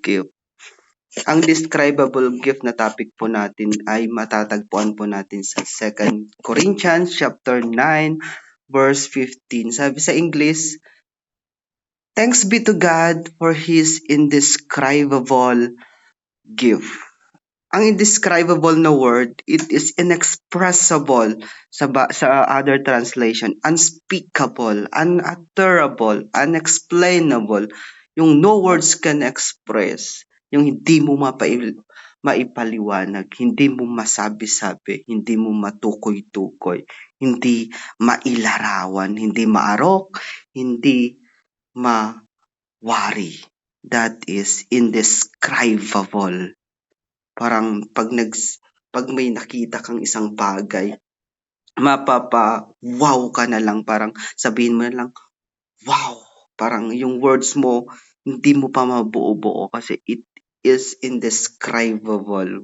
gift. Ang describable gift na topic po natin ay matatagpuan po natin sa 2 Corinthians chapter 9 verse 15. Sabi sa English, "Thanks be to God for His indescribable gift." Ang indescribable na word, it is inexpressible sa other translation, unspeakable, unutterable, unexplainable, yung no words can express, yung hindi mo maipaliwanag, hindi mo masabi-sabi, hindi mo matukoy-tukoy, hindi mailarawan, hindi maarok, hindi mawari. That is indescribable. Parang pag may nakita kang isang bagay, mapapa-wow ka na lang, parang sabihin mo na lang, wow! Parang yung words mo, hindi mo pa mabuo-buo kasi it is indescribable.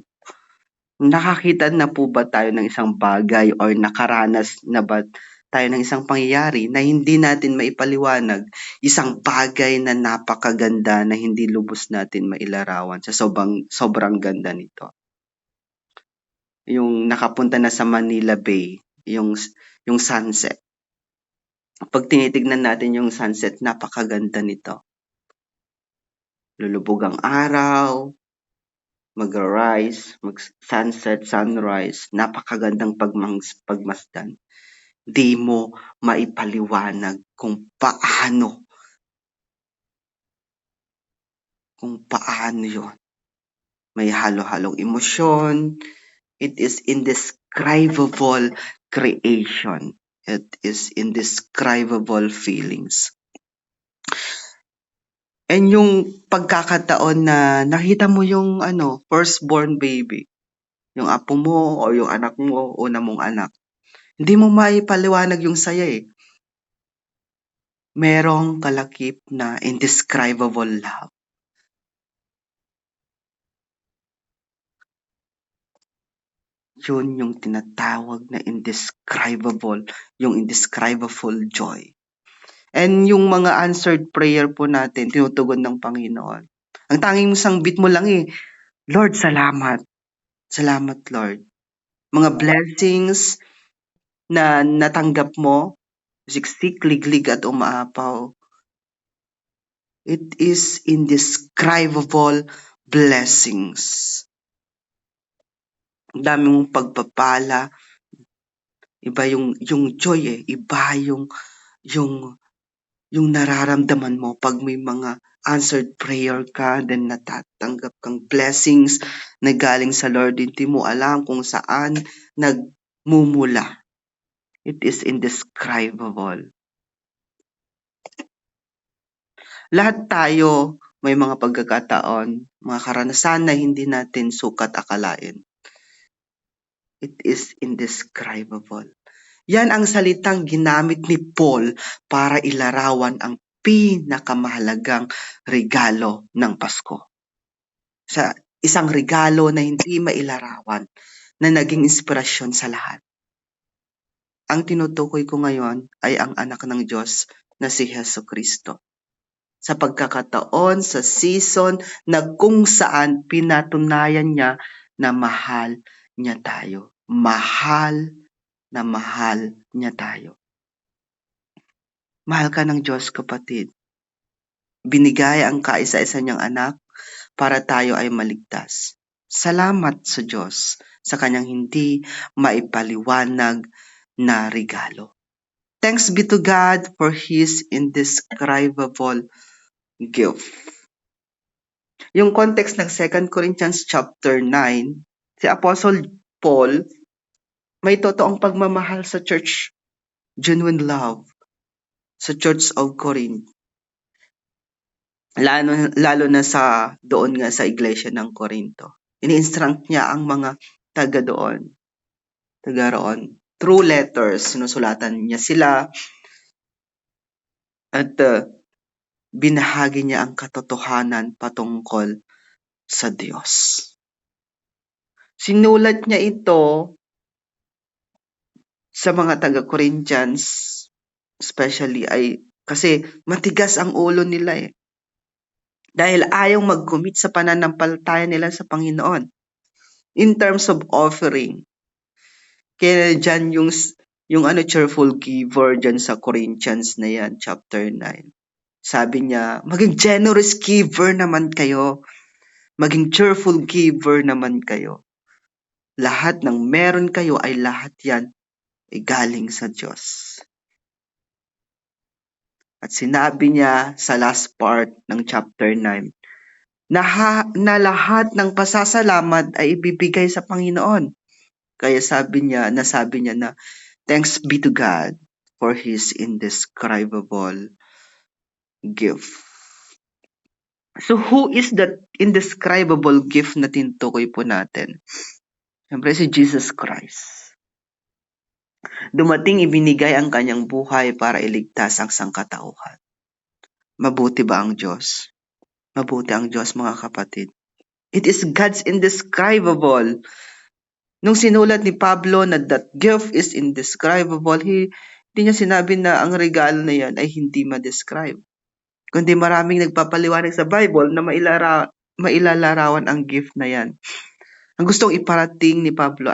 Nakakita na po ba tayo ng isang bagay or nakaranas na ba tayo ng isang pangyayari na hindi natin maipaliwanag, isang bagay na napakaganda na hindi lubos natin mailarawan sa sobrang ganda nito? Yung nakapunta na sa Manila Bay, yung sunset. Pag tinitignan natin yung sunset, napakaganda nito. Lulubog ang araw, mag-rise, sunset, sunrise, napakagandang pagmasdan. Di mo maipaliwanag kung paano yun. May halo-halong emosyon. It is indescribable creation. It is indescribable feelings. And yung pagkakataon na nakita mo yung firstborn baby, yung apo mo o yung anak mo, una mong anak, hindi mo maipaliwanag yung saya eh. Merong kalakip na indescribable love. Yun yung tinatawag na indescribable, yung indescribable joy. And yung mga answered prayer po natin, tinutugon ng Panginoon. Ang tanging sambit mo lang eh, Lord, salamat. Salamat, Lord. Mga blessings na natanggap mo, siksik, liglig at umaapaw. It is indescribable blessings. Ang dami mong pagpapala. Iba yung joy eh. Iba yung nararamdaman mo pag may mga answered prayer ka, then natatanggap kang blessings na galing sa Lord. Hindi mo alam kung saan nagmumula. It is indescribable. Lahat tayo may mga pagkakataon, mga karanasan na hindi natin sukat akalain. It is indescribable. Yan ang salitang ginamit ni Paul para ilarawan ang pinakamahalagang regalo ng Pasko. Sa isang regalo na hindi mailarawan, na naging inspirasyon sa lahat. Ang tinutukoy ko ngayon ay ang anak ng Diyos na si Jesucristo. Sa pagkakataon, sa season na kung saan pinatunayan niya na mahal niya tayo. Mahal na mahal niya tayo. Mahal ka ng Diyos, kapatid. Binigay ang kaisa-isa niyang anak para tayo ay maligtas. Salamat sa Diyos sa kanyang hindi maipaliwanag na regalo. Thanks be to God for His indescribable gift. Yung context ng 2 Corinthians chapter 9, si Apostle Paul may totoong pagmamahal sa church, genuine love sa Church of Corinth. Lalo na sa doon nga sa iglesia ng Corinto. Ini-instruct niya ang mga taga roon. Through letters, sinusulatan niya sila at binahagi niya ang katotohanan patungkol sa Diyos. Sinulat niya ito sa mga taga-Corinthians, especially ay kasi matigas ang ulo nila eh. dahil ayaw mag-commit sa pananampalataya nila sa Panginoon. In terms of offering, kaya dyan yung cheerful giver dyan sa Corinthians na yan, chapter 9. Sabi niya, maging generous giver naman kayo. Maging cheerful giver naman kayo. Lahat ng meron kayo ay lahat yan ay galing sa Diyos. At sinabi niya sa last part ng chapter 9, na lahat ng pasasalamat ay ibibigay sa Panginoon. Kaya nasabi niya na, thanks be to God for His indescribable gift. So who is that indescribable gift na tinutukoy po natin? Siyempre si Jesus Christ. Dumating ibinigay ang kanyang buhay para iligtas ang sangkatauhan. Mabuti ba ang Diyos? Mabuti ang Diyos, mga kapatid. It is God's indescribable. Nung sinulat ni Pablo na that gift is indescribable, hindi niya sinabi na ang regalo na yan ay hindi ma-describe. Kundi maraming nagpapaliwanag sa Bible na mailalarawan ang gift na yan. Ang gustong iparating ni Pablo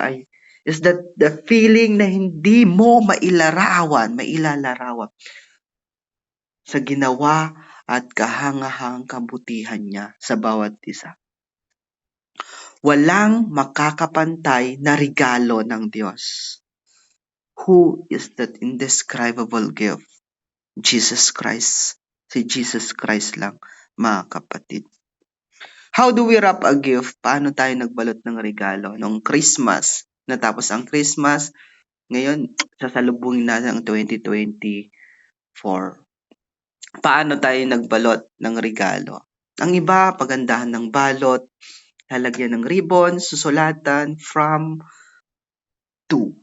is that the feeling na hindi mo mailalarawan sa ginawa at kahangahangang kabutihan niya sa bawat isa. Walang makakapantay na regalo ng Diyos. Who is that indescribable gift? Jesus Christ. Si Jesus Christ lang, mga kapatid. How do we wrap a gift? Paano tayo nagbalot ng regalo? Noong Christmas, natapos ang Christmas, ngayon, sasalubungin natin ang 2024. Paano tayo nagbalot ng regalo? Ang iba, pagandahan ng balot, lalagyan ng ribbon, susulatan, from, to.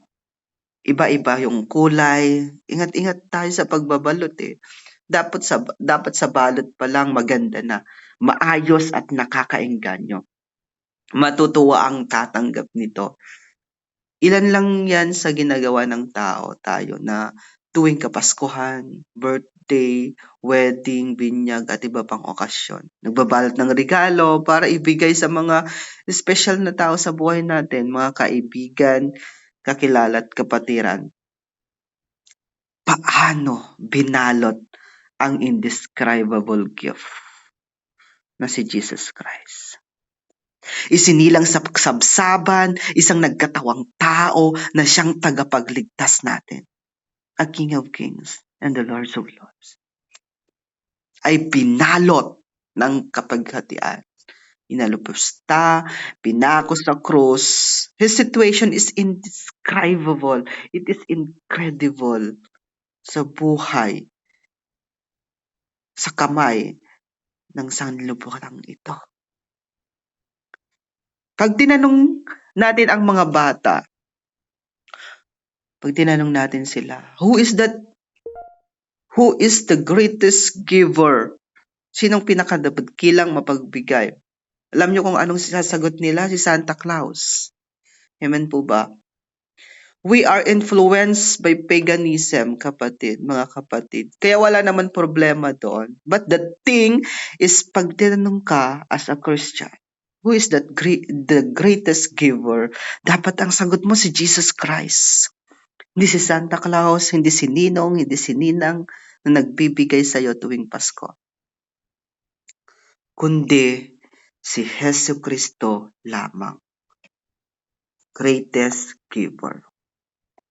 Iba-iba yung kulay. Ingat-ingat tayo sa pagbabalot eh. Dapat sa balot pa lang maganda na, maayos at nakakaengganyo. Matutuwa ang tatanggap nito. Ilan lang yan sa ginagawa ng tayo na tuwing Kapaskuhan, birthday, wedding, binyag at iba pang okasyon. Nagbabalot ng regalo para ibigay sa mga special na tao sa buhay natin, mga kaibigan, kakilala at kapatiran. Paano binalot ang indescribable gift na si Jesus Christ? Isinilang sa sabsaban, isang nagkatawang tao na siyang tagapagligtas natin. A King of Kings and the Lord of Lords. Ay binalot ng kapaghatian. Inalupusta, pinako sa krus. His situation is indescribable. It is incredible sa buhay, sa kamay ng sanlibutan ito. Pag tinanong natin ang mga bata, pag tinanong natin sila, who is the greatest giver? Sinong pinakadakilang mapagbigay? Alam niyo kung anong sasagot nila? Si Santa Claus. Amen po ba? We are influenced by paganism, mga kapatid. Kaya wala naman problema doon. But the thing is, pag tinanong ka as a Christian, who is the greatest giver? Dapat ang sagot mo si Jesus Christ. Hindi si Santa Claus, hindi si Ninong, hindi si Ninang na nagbibigay sa iyo tuwing Pasko. Kundi si Hesus Kristo lamang. Greatest giver.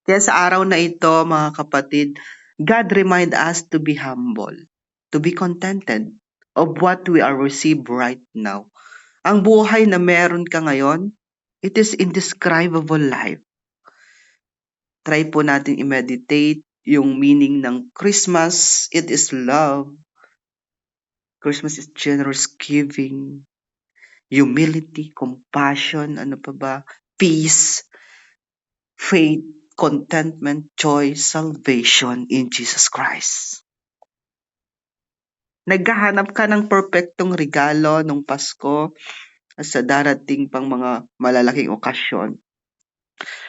Kaya sa araw na ito, mga kapatid, God remind us to be humble, to be contented of what we are received right now. Ang buhay na meron ka ngayon, it is indescribable life. Try po natin i-meditate yung meaning ng Christmas. It is love. Christmas is generous giving, humility, compassion, peace, faith, contentment, joy, salvation in Jesus Christ. Naghahanap ka ng perpektong regalo nung Pasko at sa darating pang mga malalaking okasyon.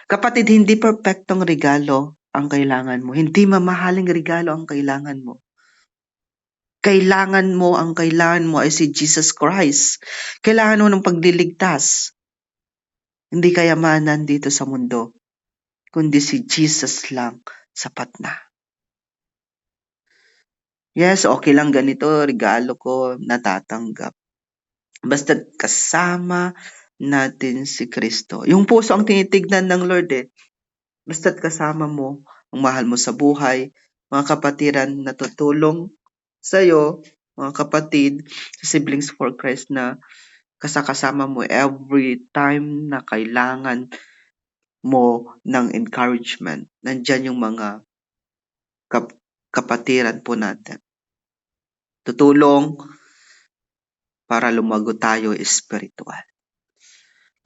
Kapatid, hindi perpektong regalo ang kailangan mo. Hindi mamahaling regalo ang kailangan mo. Ang kailangan mo ay si Jesus Christ. Kailangan mo ng pagliligtas. Hindi kayamanan dito sa mundo, kundi si Jesus lang sapat na. Yes, okay lang ganito, regalo ko, natatanggap. Basta't kasama natin si Kristo. Yung puso ang tinitignan ng Lord eh. Basta't kasama mo, ang mahal mo sa buhay, mga kapatiran na tutulong sa'yo, mga kapatid, siblings for Christ na kasama mo every time na kailangan mo ng encouragement. Nandyan yung mga kapatiran po natin. Tutulong para lumago tayo espiritual.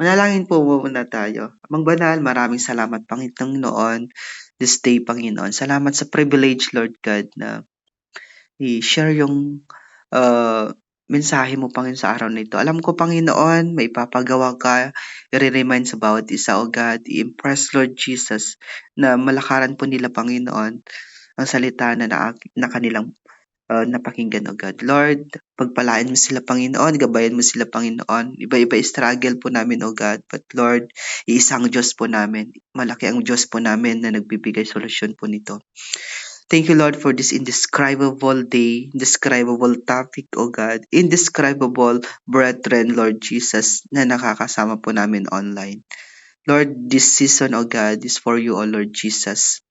Manalangin po muna tayo. Amang banal, maraming salamat Panginoon this day, Panginoon. Salamat sa privilege, Lord God, na i-share yung mensahe mo, Panginoon, sa araw na ito. Alam ko, Panginoon, may papagawa ka, i-remind sa bawat isa, O God, i-impress, Lord Jesus, na malakaran po nila, Panginoon, ang salita na kanilang napakinggan, O God. Lord, pagpalain mo sila, Panginoon, gabayan mo sila, Panginoon. Iba-iba struggle po namin, O God. But Lord, iisang Diyos po namin. Malaki ang Diyos po namin na nagbibigay solusyon po nito. Thank you, Lord, for this indescribable day, indescribable topic, O God, indescribable brethren, Lord Jesus, na nakakasama po namin online. Lord, this season, O God, is for you, O Lord Jesus.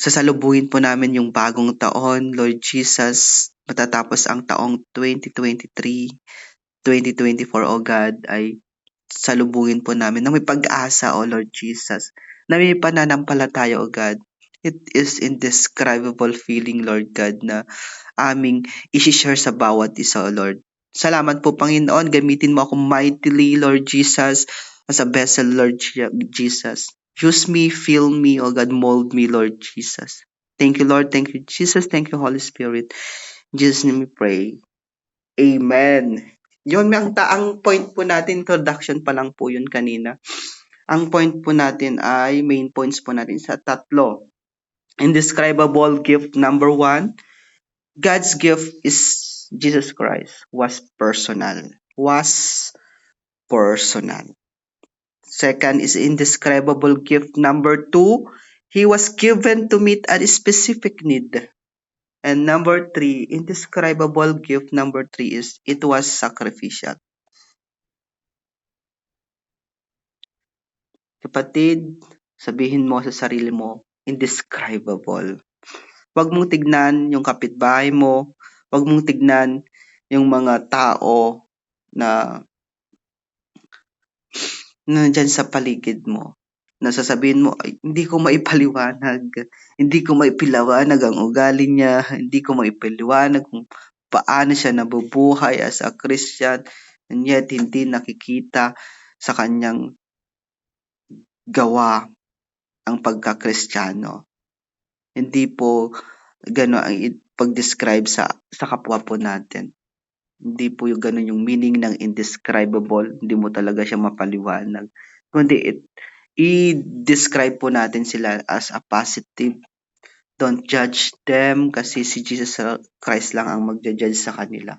Sasalubuhin po namin yung bagong taon, Lord Jesus. Matatapos ang taong 2023, 2024, O God, ay salubungin po namin na may pag-asa, O Lord Jesus, na may pananampalataya, O God. It is indescribable feeling, Lord God, na aming isi-share sa bawat isa, O Lord. Salamat po, Panginoon. Gamitin mo ako mightily, Lord Jesus, as a vessel, Lord Jesus. Use me, fill me, O God, mold me, Lord Jesus. Thank you, Lord. Thank you, Jesus. Thank you, Holy Spirit. In Jesus' name we pray. Amen. Yun, ang point po natin, introduction pa lang po yun kanina. Ang point po natin ay, main points po natin sa tatlo. Indescribable gift number 1, God's gift is Jesus Christ, was personal. Second is indescribable gift number 2, He was given to meet a specific need. And number 3, indescribable gift number 3 is it was sacrificial. Kapatid, sabihin mo sa sarili mo, indescribable. Huwag mong tignan yung kapitbahay mo, huwag mong tignan yung mga tao na nandyan sa paligid mo. Nasasabihin mo, ay, hindi ko maipaliwanag ang ugali niya, hindi ko maipaliwanag kung paano siya nabubuhay as a Christian, and yet hindi nakikita sa kanyang gawa ang pagka-Kristiyano. Hindi po gano'n ang pag-describe sa kapwa po natin. Hindi po yung gano'n yung meaning ng indescribable, hindi mo talaga siya mapaliwanag. Kundi i-describe po natin sila as a positive. Don't judge them kasi si Jesus Christ lang ang magja-judge sa kanila.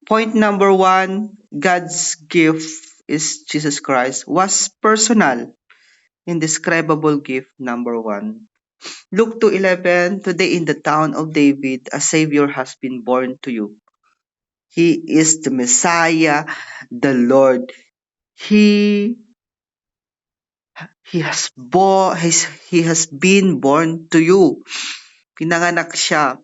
Point number 1, God's gift is Jesus Christ was personal. Indescribable gift number 1. Luke 2:11, today in the town of David, a Savior has been born to you. He is the Messiah, the Lord. He has been born to you. Pinanganak siya.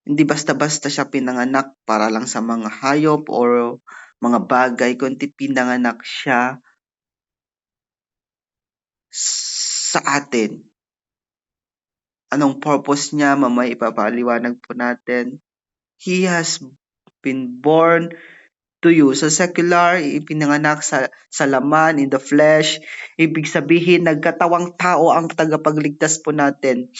Hindi basta-basta siya pinanganak para lang sa mga hayop or mga bagay, kundi pinanganak siya sa atin. Anong purpose niya? Mamaya ipapaliwanag po natin. He has been born to you. Sa secular, ipinanganak sa laman, in the flesh. Ibig sabihin, nagkatawang tao ang tagapagligtas po natin.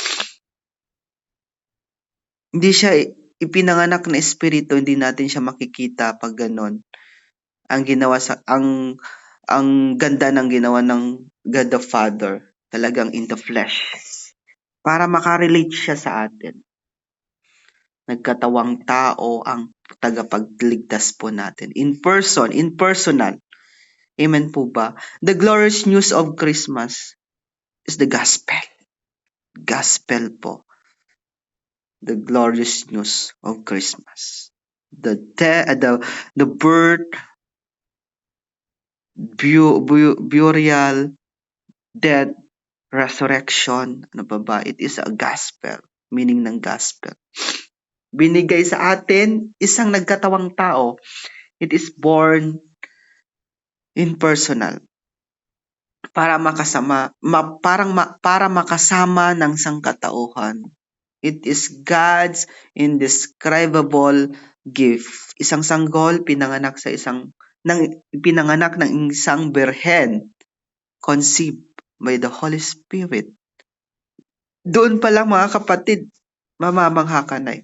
Hindi siya ipinanganak na espiritu, hindi natin siya makikita pag ganon. Ang ganda ng ginawa ng God the Father, talagang in the flesh. para makarelate siya sa atin. Nagkatawang tao ang tagapagligtas po natin. In person, in personal. Amen po ba? The glorious news of Christmas is the gospel. Gospel po. The glorious news of Christmas. The birth, burial, death, resurrection. Ano pa ba? It is a gospel. Meaning ng gospel. Binigay sa atin isang nagkatawang tao. It is born in personal. Para makasama ng sangkatauhan. It is God's indescribable gift. Isang sanggol pinanganak ng isang birhen, conceived by the Holy Spirit. Doon pa lang mga kapatid, mamamangha ka na.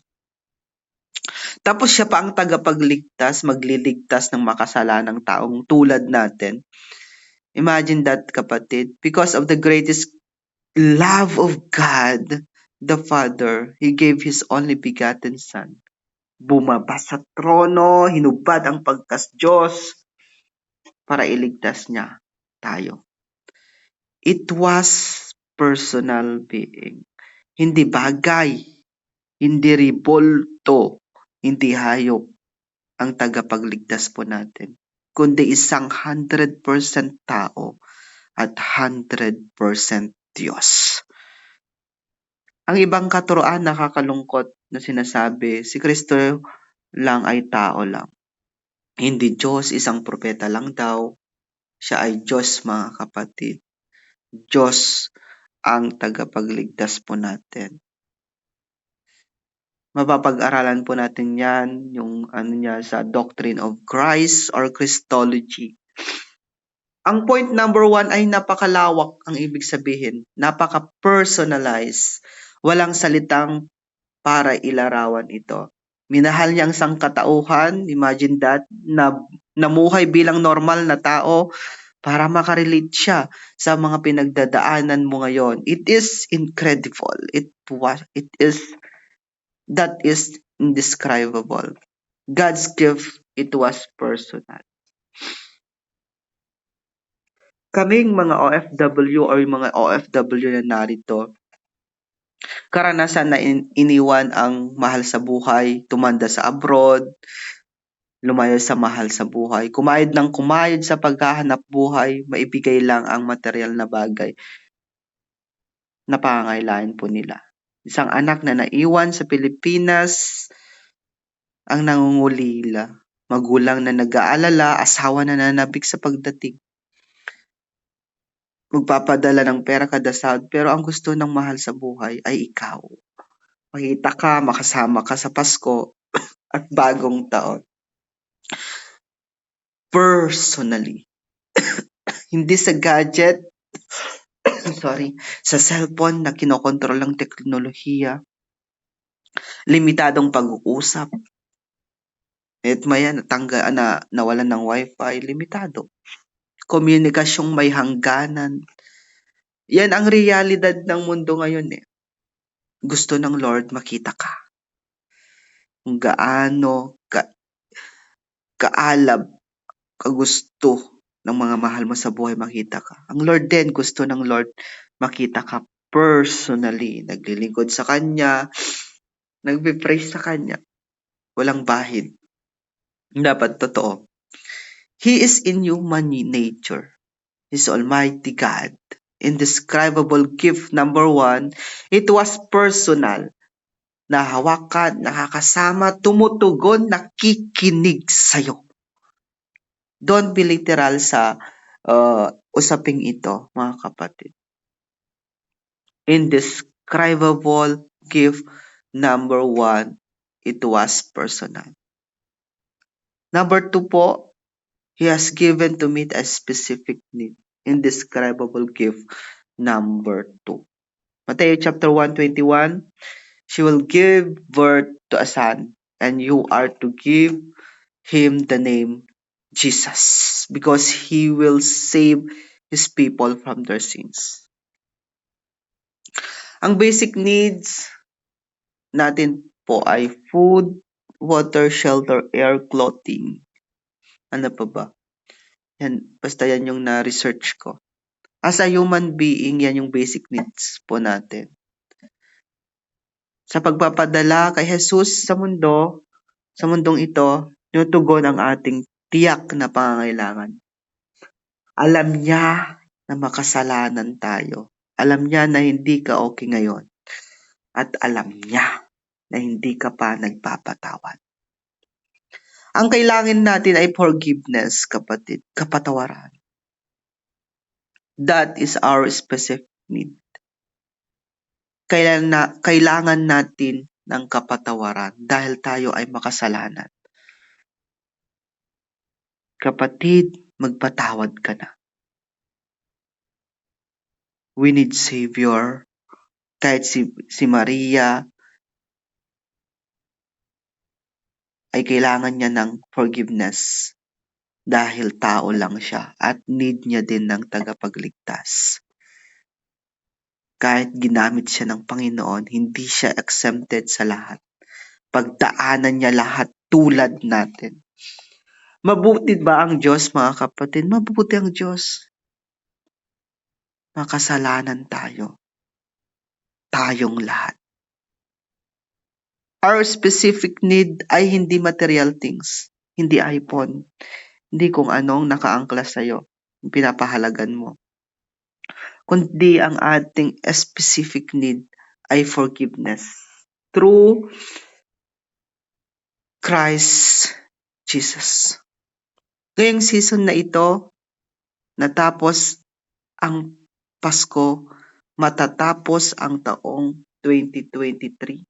Tapos siya pa ang tagapagligtas, magliligtas ng makasalanang taong tulad natin. Imagine that, kapatid. Because of the greatest love of God, the Father, He gave His only begotten Son. Bumaba sa trono, hinubad ang pagkas-Diyos para iligtas niya tayo. It was personal being. Hindi bagay, hindi ribolto, hindi hayop ang tagapagligtas po natin, kundi isang 100% tao at 100% Diyos. Ang ibang katuroan nakakalungkot na sinasabi, si Kristo lang ay tao lang. Hindi Diyos, isang propeta lang daw. Siya ay Diyos, mga kapatid. Diyos ang tagapagligtas po natin. Mapapag-aralan po natin yan, yung niya sa Doctrine of Christ or Christology. Ang point number 1 ay napakalawak ang ibig sabihin. Napaka-personalized. Walang salitang para ilarawan ito. Minahal niya ang sangkatauhan, imagine that, na namuhay bilang normal na tao para makarelate siya sa mga pinagdadaanan mo ngayon. It is incredible. That is indescribable. God's gift, it was personal. Kaming mga OFW or yung mga OFW na narito, karanasan na iniwan ang mahal sa buhay, tumanda sa abroad, lumayo sa mahal sa buhay, kumayod sa paghahanap buhay, maibigay lang ang material na bagay na pangangailangan po nila. Isang anak na naiwan sa Pilipinas ang nangungulila, magulang na nag-aalala, asawa na nanabik sa pagdating. Magpapadala ng pera kada sahod, pero ang gusto ng mahal sa buhay ay ikaw. Makita ka, makasama ka sa Pasko at bagong taon. Personally. Hindi sa gadget, sa cellphone na kinokontrol ng teknolohiya. Limitadong pag-uusap. At maya nawalan ng wifi, limitado. Komunikasyong may hangganan. Yan ang realidad ng mundo ngayon eh. Gusto ng Lord makita ka. Kung gaano kaalab, kagusto ng mga mahal mo sa buhay makita ka. Ang Lord din, gusto ng Lord makita ka personally. Naglilingkod sa Kanya, nagbe-praise sa Kanya. Walang bahid. Dapat totoo. He is in human nature. He's Almighty God. Indescribable gift number 1, it was personal. Nahawakan, nakakasama, tumutugon, nakikinig sa'yo. Don't be literal sa usaping ito, mga kapatid. Indescribable gift number 1, it was personal. Number 2 po, He has given to meet a specific need. Indescribable gift number 2. Matthew chapter 1:21, she will give birth to a son, and you are to give him the name Jesus, because he will save his people from their sins. Ang basic needs natin po ay food, water, shelter, air, clothing. Ano pa ba? Yan, basta yan yung na-research ko. As a human being, yan yung basic needs po natin. Sa pagpapadala kay Jesus sa mundong ito, tinutugon ang ating tiyak na pangangailangan. Alam niya na makasalanan tayo. Alam niya na hindi ka okay ngayon. At alam niya na hindi ka pa nagpapatawad. Ang kailangan natin ay forgiveness, kapatid, kapatawaran. That is our specific need. Kailangan natin ng kapatawaran dahil tayo ay makasalanan. Kapatid, magpatawad ka na. We need Savior. Kahit si Maria ay kailangan niya ng forgiveness dahil tao lang siya at need niya din ng tagapagligtas. Kahit ginamit siya ng Panginoon, hindi siya exempted sa lahat. Pagdaanan niya lahat tulad natin. Mabuti ba ang Diyos, mga kapatid? Mabuti ang Diyos. Makasalanan tayo. Tayong lahat. Our specific need ay hindi material things. Hindi iPhone. Hindi kung anong nakaangkla sa'yo. Pinapahalagan mo. Kundi ang ating specific need ay forgiveness. Through Christ Jesus. Ngayong season na ito, natapos ang Pasko, matatapos ang taong 2023.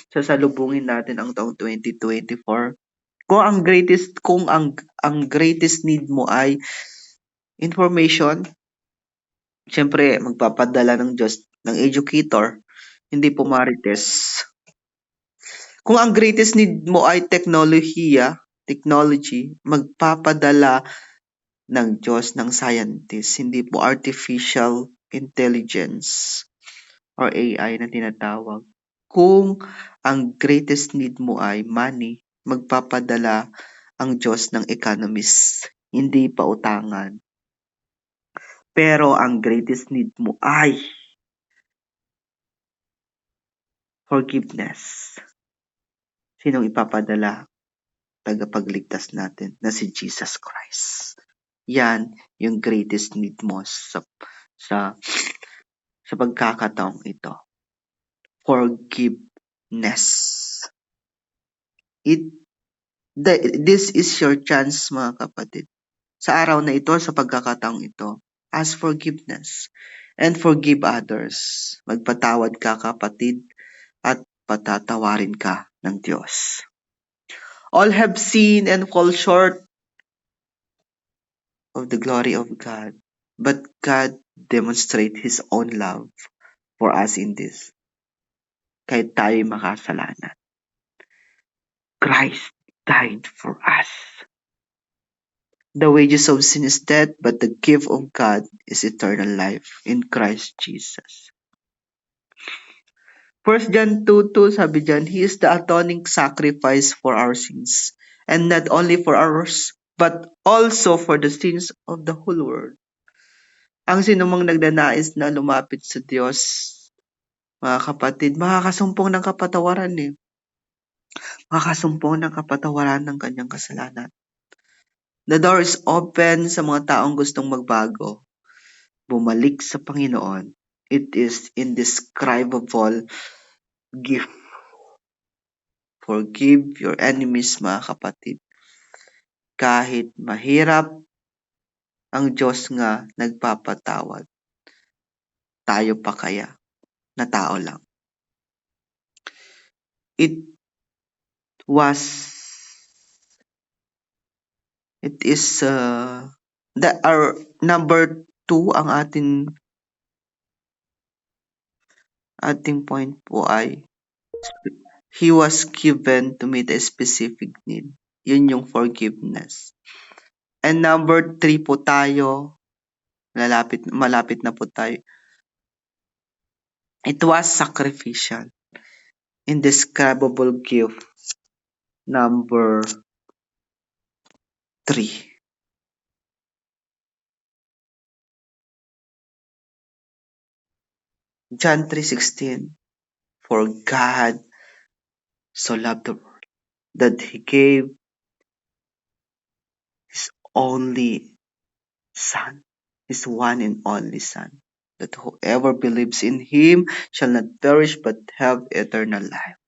Sasalubungin natin ang taong 2024. Kung ang greatest need mo ay information, syempre magpapadala ng Diyos ng educator, hindi po marites. Kung ang greatest need mo ay technology, magpapadala ng Diyos ng scientist, hindi po artificial intelligence or AI na tinatawag. Kung ang greatest need mo ay money, magpapadala ang Diyos ng economist, hindi pa utangan. Pero ang greatest need mo ay forgiveness. Sinong ipapadala? Tagapagligtas natin na si Jesus Christ. Yan yung greatest need mo sa pagkakataong ito. Forgiveness. This is your chance, mga kapatid. Sa araw na ito, sa pagkakataong ito, ask forgiveness and forgive others. Magpatawad ka, kapatid, at patatawarin ka ng Diyos. All have sinned and fall short of the glory of God, but God demonstrate His own love for us in this. Kahit tayo'y makasalanan, Christ died for us. The wages of sin is death, but the gift of God is eternal life in Christ Jesus. 1 John 2:2 sabi dyan, He is the atoning sacrifice for our sins, and not only for ours, but also for the sins of the whole world. Ang sinumang nagnanais na lumapit sa Diyos, mga kapatid, makakasumpong ng kapatawaran eh. Makakasumpong ng kapatawaran ng kanyang kasalanan. The door is open sa mga taong gustong magbago. Bumalik sa Panginoon. It is indescribable gift. Forgive your enemies, mga kapatid. Kahit mahirap, ang Diyos nga nagpapatawad. Tayo pa kaya na tao lang. It is our number 2 ang ating point po ay He was given to meet a specific need. Yun yung forgiveness. And number 3 po tayo, malapit na po tayo. It was sacrificial. Indescribable gift number 3. John 3:16. For God so loved the world that he gave his only son, his one and only son, that whoever believes in him shall not perish but have eternal life.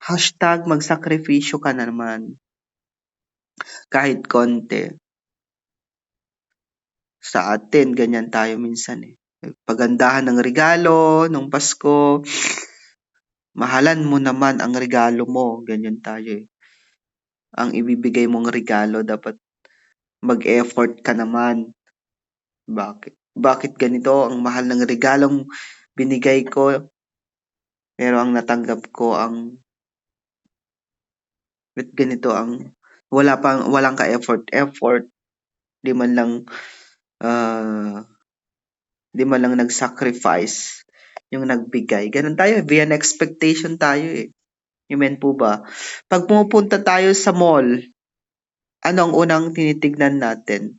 Hashtag magsakripisyo ka na naman kahit konti. Sa atin, ganyan tayo minsan eh. Pagandahan ng regalo, nung Pasko, mahalan mo naman ang regalo mo, ganyan tayo eh. Ang ibibigay mong regalo, dapat mag-effort ka naman. Bakit? Bakit ganito ang mahal ng regalong binigay ko, pero ang natanggap ko ang ganito ang walang ka-effort, di man lang di man lang nag-sacrifice yung nagbigay. Ganun tayo, beyond expectation tayo eh. Amen po ba? Pag pumupunta tayo sa mall, ano ang unang tinitignan natin?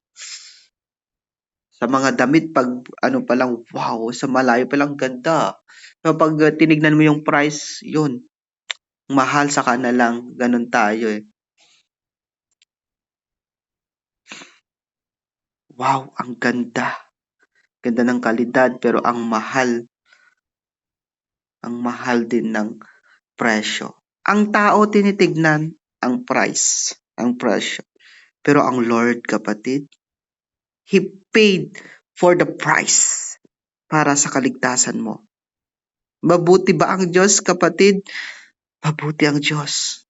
Sa mga damit, pag ano pa lang, wow, sa malayo pa lang ganda. Kapag tinignan mo yung price, yun, mahal sa na lang, ganun tayo eh. Wow, ang ganda. Ganda ng kalidad, pero ang mahal din ng presyo. Ang tao tinitignan ang price, ang presyo. Pero ang Lord, kapatid, He paid for the price para sa kaligtasan mo. Mabuti ba ang Diyos, kapatid? Mabuti ang Diyos.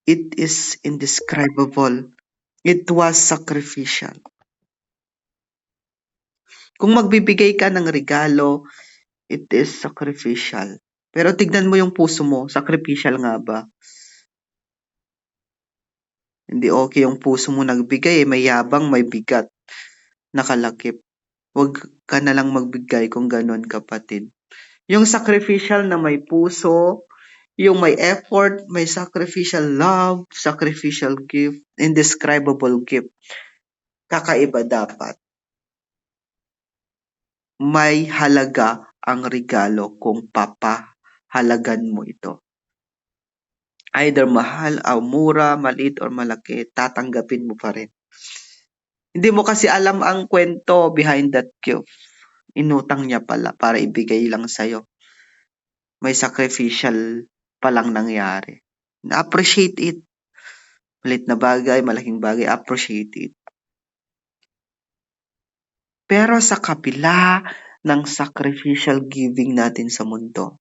It is indescribable. It was sacrificial. Kung magbibigay ka ng regalo, it is sacrificial. Pero tignan mo yung puso mo, sacrificial nga ba? Hindi okay yung puso mo nagbigay, may yabang, may bigat, nakalakip. Huwag ka na lang magbigay kung ganun, kapatid. Yung sacrificial na may puso, yung may effort, may sacrificial love, sacrificial gift, indescribable gift. Kakaiba dapat. May halaga ang regalo kung papahalagan mo ito. Either mahal, mura, maliit, or malaki, tatanggapin mo pa rin. Hindi mo kasi alam ang kwento behind that gift. Inutang niya pala para ibigay lang sa'yo. May sacrificial palang nangyari. Na-appreciate it. Malit na bagay, malaking bagay, appreciate it. Pero sa kabila ng sacrificial giving natin sa mundo,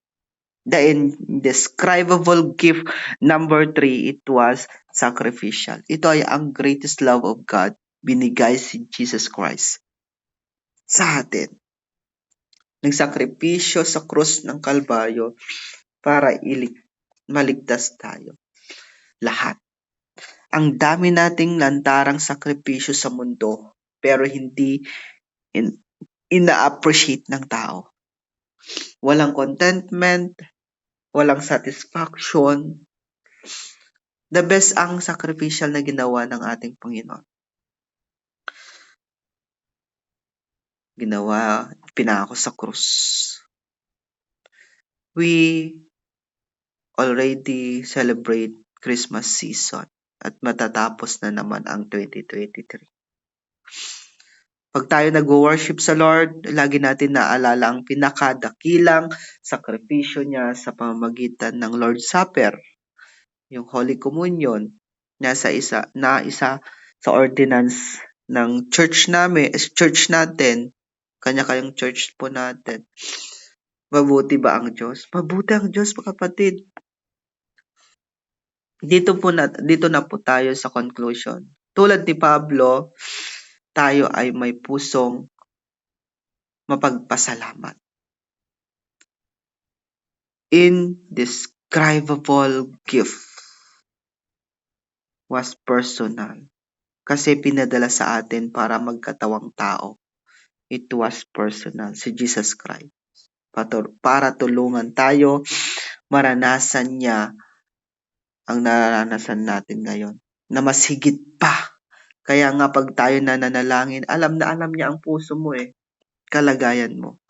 the indescribable gift number 3, it was sacrificial. Ito ay ang greatest love of God, binigay si Jesus Christ sa atin. Nagsakripisyo sa krus ng Kalbaryo para maligtas tayo. Lahat. Ang dami nating lantarang sakripisyo sa mundo, pero hindi ina-appreciate ng tao. Walang contentment, walang satisfaction. The best ang sacrificial na ginawa ng ating Panginoon. Pinako sa krus. We already celebrate Christmas season at matatapos na naman ang 2023. Pag tayo nag-worship sa Lord, lagi natin naalala ang pinakadakilang sakripisyo niya sa pamamagitan ng Lord's Supper, yung Holy Communion, na isa sa ordinance ng church natin, kanya-kanyang church po natin. Mabuti ba ang Diyos? Mabuti ang Diyos, kapatid. Dito na po tayo sa conclusion. Tulad ni Pablo, tayo ay may pusong mapagpasalamat. Indescribable gift was personal kasi pinadala sa atin para magkatawang tao. It was personal, si Jesus Christ. Para tulungan tayo, maranasan niya ang nararanasan natin ngayon. Na mas higit pa. Kaya nga pag tayo nananalangin, alam na alam niya ang puso mo kalagayan mo.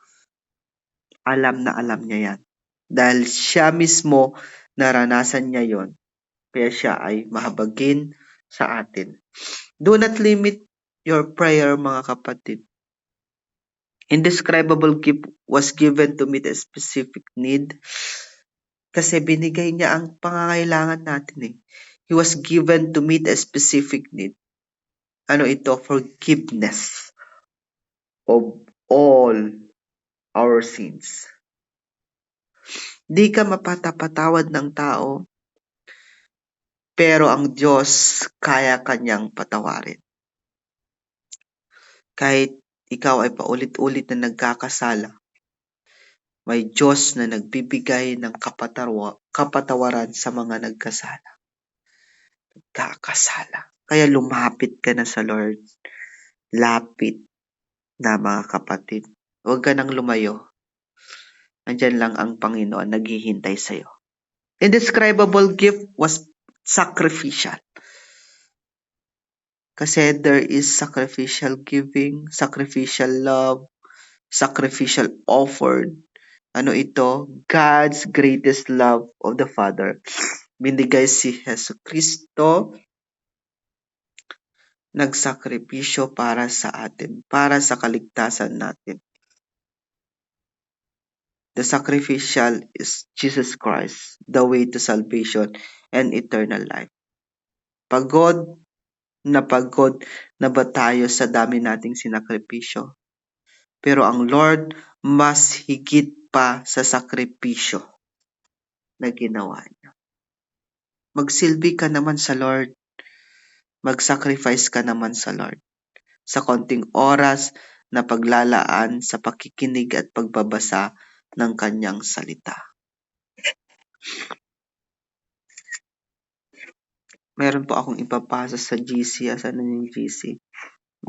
Alam na alam niya yan. Dahil siya mismo, naranasan niya yon. Kaya siya ay mahabagin sa atin. Do not limit your prayer, mga kapatid. Indescribable gift was given to meet a specific need. Kasi binigay niya ang pangangailangan natin He was given to meet a specific need. Ano ito? Forgiveness of all our sins. Di ka mapatapatawad ng tao, pero ang Diyos kaya kanyang patawarin. Kahit ikaw ay paulit-ulit na nagkakasala, may Diyos na nagbibigay ng kapatawaran sa mga nagkasala. Nagkakasala. Kaya lumapit ka na sa Lord. Lapit na, mga kapatid. Huwag ka nang lumayo. Nandyan lang ang Panginoon naghihintay sa'yo. Indescribable gift was sacrificial. Kasi there is sacrificial giving, sacrificial love, sacrificial offered. Ano ito? God's greatest love of the Father. Binigay si Jesu Kristo, nagsakripisyo para sa atin, para sa kaligtasan natin. The sacrificial is Jesus Christ, the way to salvation and eternal life. Pagod na ba tayo sa dami nating sinakripisyo? Pero ang Lord, mas higit pa sa sakripisyo na ginawa niya. Magsilbi ka naman sa Lord. Mag-sacrifice ka naman sa Lord. Sa konting oras na paglalaan sa pakikinig at pagbabasa ng kanyang salita. Meron po akong ipapasa sa GC. Asan na yung GC?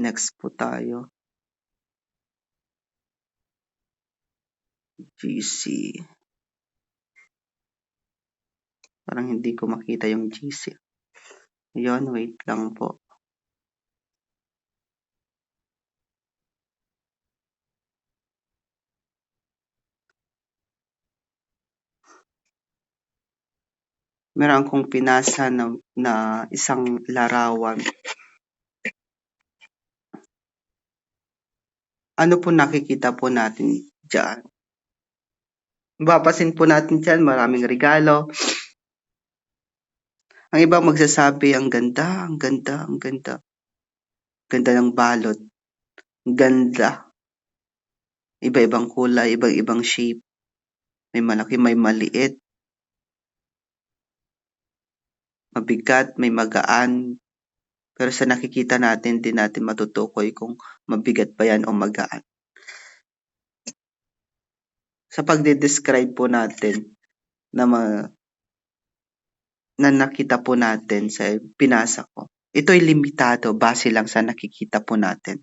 Next po tayo. GC. Parang hindi ko makita yung GC. Yun, wait lang po. Meron akong pinasa na isang larawan. Ano po nakikita po natin dyan? Mapapasin po natin dyan, maraming regalo. Ang iba magsasabi, ang ganda, ang ganda, ang ganda. Ganda ng balot. Ganda. Iba-ibang kulay, iba-ibang shape. May malaki, may maliit. Mabigat, may magaan. Pero sa nakikita natin, di natin matutukoy kung mabigat ba yan o magaan. Sa pagde-describe po natin na nakita po natin sa pinasa ko, ito'y limitado base lang sa nakikita po natin.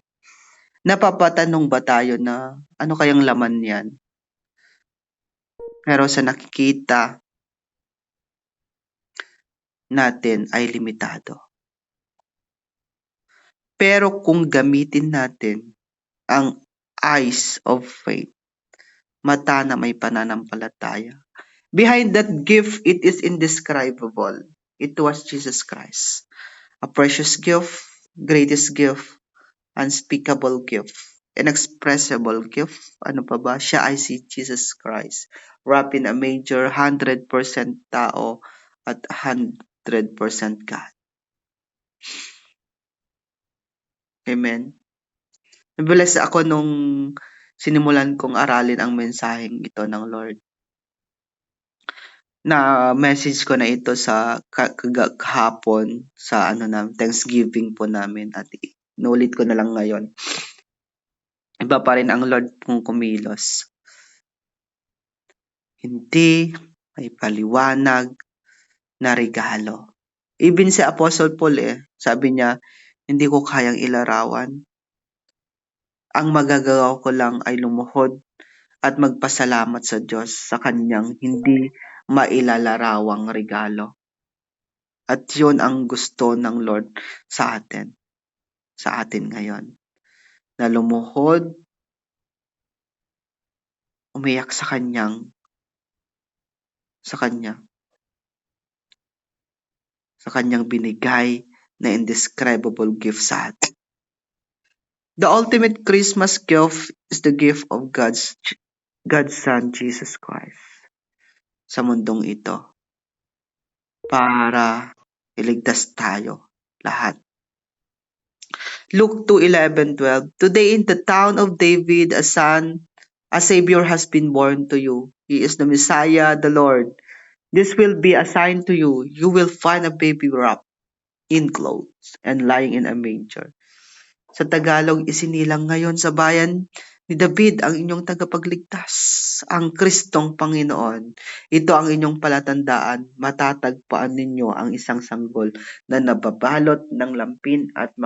Napapatanong ba tayo na ano kayang laman yan? Pero sa nakikita natin ay limitado. Pero kung gamitin natin ang eyes of faith, mata na may pananampalataya, behind that gift, it is indescribable. It was Jesus Christ. A precious gift, greatest gift, unspeakable gift, inexpressible gift. Ano pa ba? Siya ay si Jesus Christ. Wrapped in a major 100% tao at 100% God. Amen. Nabless ako nung sinimulan kong aralin ang mensaheng ito ng Lord. Na message ko na ito sa kahapon sa Thanksgiving po namin at inulit ko na lang ngayon. Iba pa rin ang Lord kung kumilos. Hindi may paliwanag na regalo. Even si Apostle Paul sabi niya, hindi ko kayang ilarawan. Ang magagawa ko lang ay lumuhod at magpasalamat sa Diyos sa kanyang hindi mailalarawang regalo. At yun ang gusto ng Lord sa atin ngayon. Na lumuhod, umiyak sa Kanya, sa Kanyang binigay na indescribable gift sa atin. The ultimate Christmas gift is the gift of God's Son, Jesus Christ, sa mundong ito para iligtas tayo lahat. Luke 2:11-12. Today in the town of David, a Savior has been born to you. He is the Messiah, the Lord. This will be a sign to you. You will find a baby wrapped in clothes and lying in a manger. Sa Tagalog, isinilang ngayon sa bayan ni David ang inyong tagapagligtas, ang Kristong Panginoon. Ito ang inyong palatandaan. Matatagpuan ninyo ang isang sanggol na nababalot ng lampin at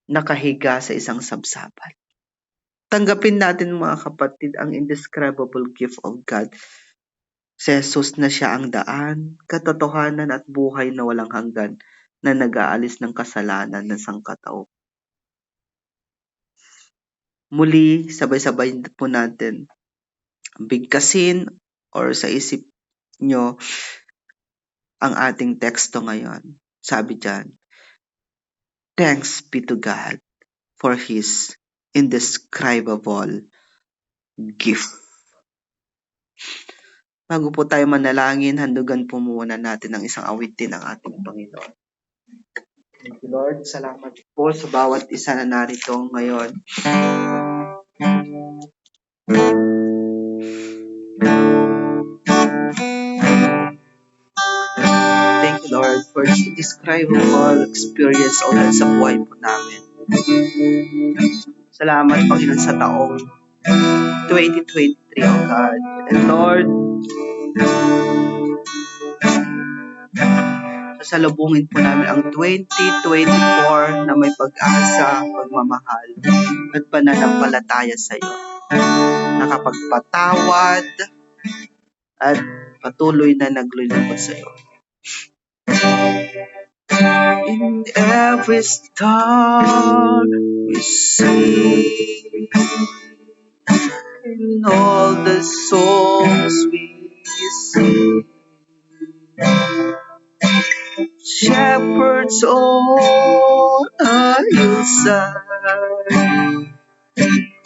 nakahiga sa isang sabsaban. Tanggapin natin mga kapatid ang indescribable gift of God. Si Jesus na siya ang daan, katotohanan at buhay na walang hanggan na nag-aalis ng kasalanan ng sangkatao. Muli, sabay-sabay po natin bigkasin or sa isip nyo ang ating teksto ngayon. Sabi dyan, thanks be to God for His indescribable gift. Bago po tayo manalangin, handugan po muna natin ang isang awitin ng ating Panginoon. Thank you, Lord. Salamat po sa bawat isa na narito ngayon. Thank you, Lord, for this indescribable experience ulit sa buhay po namin. Salamat, Panginoon, sa taong 2023, oh God. And Lord, sasalubungin po namin ang 2024 na may pag-asa, pagmamahal, at pananampalataya sa iyo. Nakapagpatawad at patuloy na naglulubog sa iyo. In every star we see, in all the songs we sing, shepherds on a hillside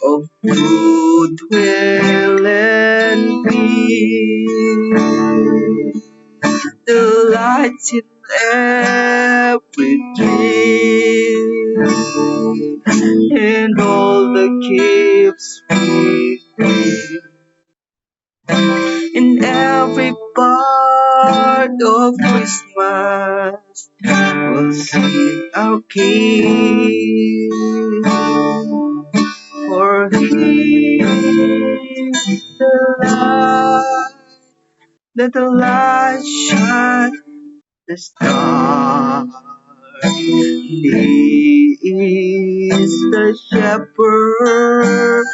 of goodwill and peace, the lights in every dream, and all the gifts we bring. In every part of Christmas, we'll sing our King. For He is the light, let the light shine, the star. He is the shepherd,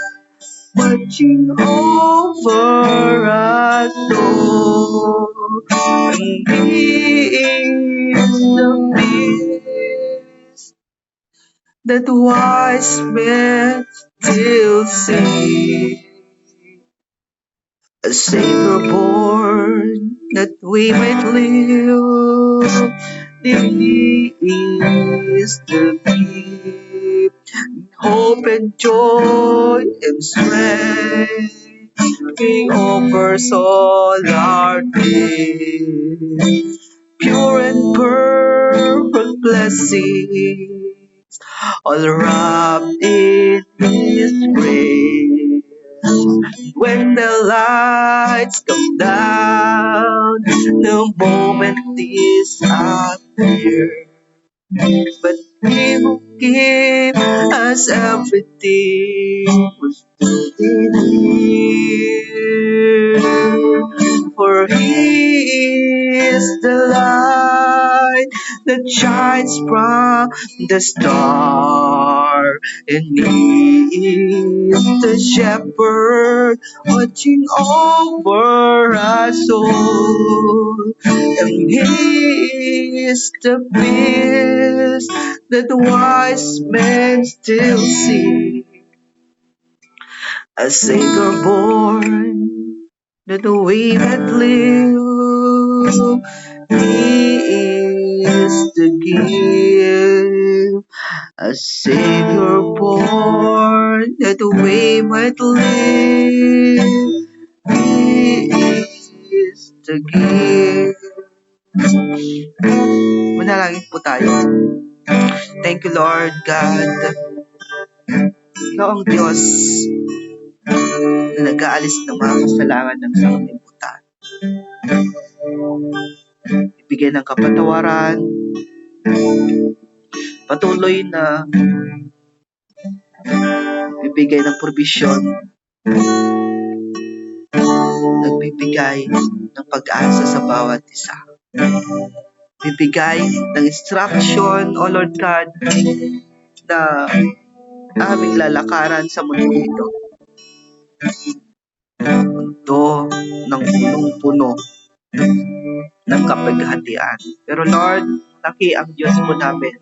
watching over us all. And He is the peace that wise men still see. A Savior born that we might live. He is the gift, hope and joy and strength. He offers all our needs, pure and perfect blessings, all wrapped in His grace. When the lights come down, the moment disappears. But He who gave us everything was still here. For He is the light, that shines from the star. And He is the shepherd watching over us all. And He is the peace that the wise men still see. A Savior born that the way that live. He is the gift. A Savior born that the way might live. He is the gift. Manalangin po tayo. Thank you, Lord God. Ikaw ang Diyos na nag-aalis ng mga kasalanan ng sanglibutan. Ibigay ng kapatawaran, patuloy na bibigay ng provision, nagbibigay ng pag-asa sa bawat isa. Bibigay ng instruction, O Lord God, na aming lalakaran sa mundo ito. Mundo ng punong-puno ng kapaghatian. Pero Lord, laki ang Diyos po namin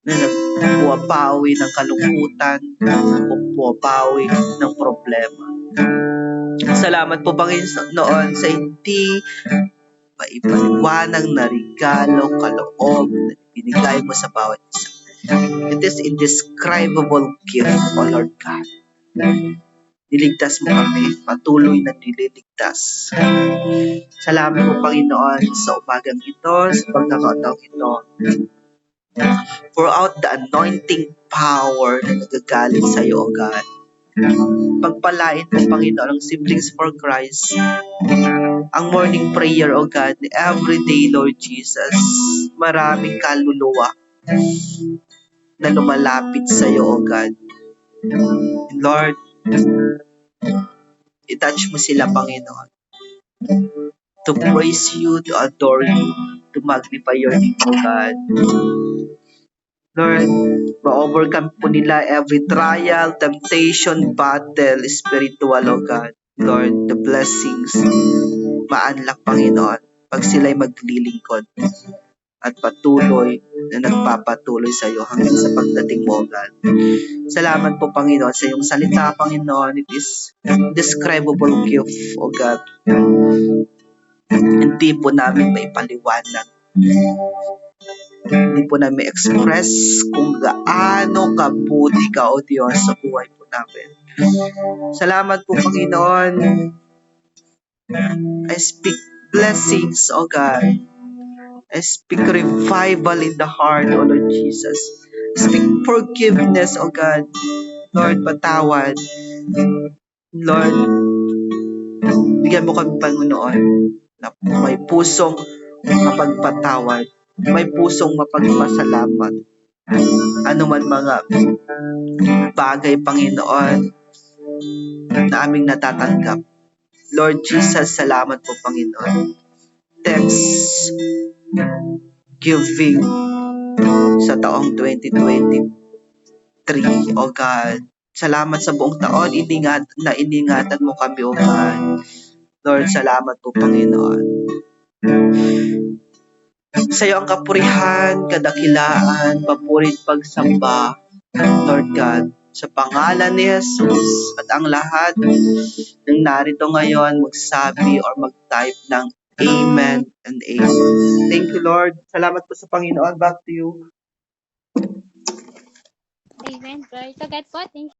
na nagpuwapawi ng kalungkutan, nagpuwapawi ng problema. Salamat po Panginoon sa hindi maipaliwanag na regalo, kaloob na binigay mo sa bawat isa. It is indescribable gift, O Lord God. Niligtas mo kami, patuloy na nililigtas. Salamat po Panginoon sa umagang ito, sa pagkakataong ito. Pour out the anointing power na nagagaling sa iyo, O God. Pagpalain mo Panginoon ang Siblings for Christ, ang morning prayer, O God, every day, Lord Jesus. Maraming kaluluwa na lumalapit sa iyo, O God. And Lord, i-touch mo sila, Panginoon, to praise you, to adore you, to magnify your name, O God. Lord, ma-overcome po nila every trial, temptation, battle, spiritual, O God. Lord, the blessings, ma-unlock, Panginoon, pag sila'y maglilingkod at patuloy na nagpapatuloy sa iyo hanggang sa pagdating mo, O God. Salamat po, Panginoon, sa iyong salita, Panginoon. It is indescribable gift, O God. Hindi po namin maipaliwanag. Hindi po namin express kung gaano kabuti ka, O Diyos, sa buhay po namin. Salamat po, Panginoon. I speak blessings, O God. I speak revival in the heart, O Lord Jesus. I speak forgiveness, O God. Lord, patawad. Lord, bigyan mo kami, Panginoon, na may pusong mapagpatawad, may pusong mapagpasalamat. Ano man mga bagay, Panginoon, na aming natatanggap. Lord Jesus, salamat po, Panginoon. Thanks giving sa taong 2023, O God. Salamat sa buong taon, iningatan mo kami, O God. Lord, salamat po, Panginoon. Sa iyo ang kapurihan, kadakilaan, papurit, pagsamba, Lord God. Sa pangalan ni Jesus at ang lahat ng narito ngayon magsabi or mag-type ng Amen and Amen. Thank you, Lord. Salamat po sa Panginoon. Back to you. Amen, Lord. So, God po, thank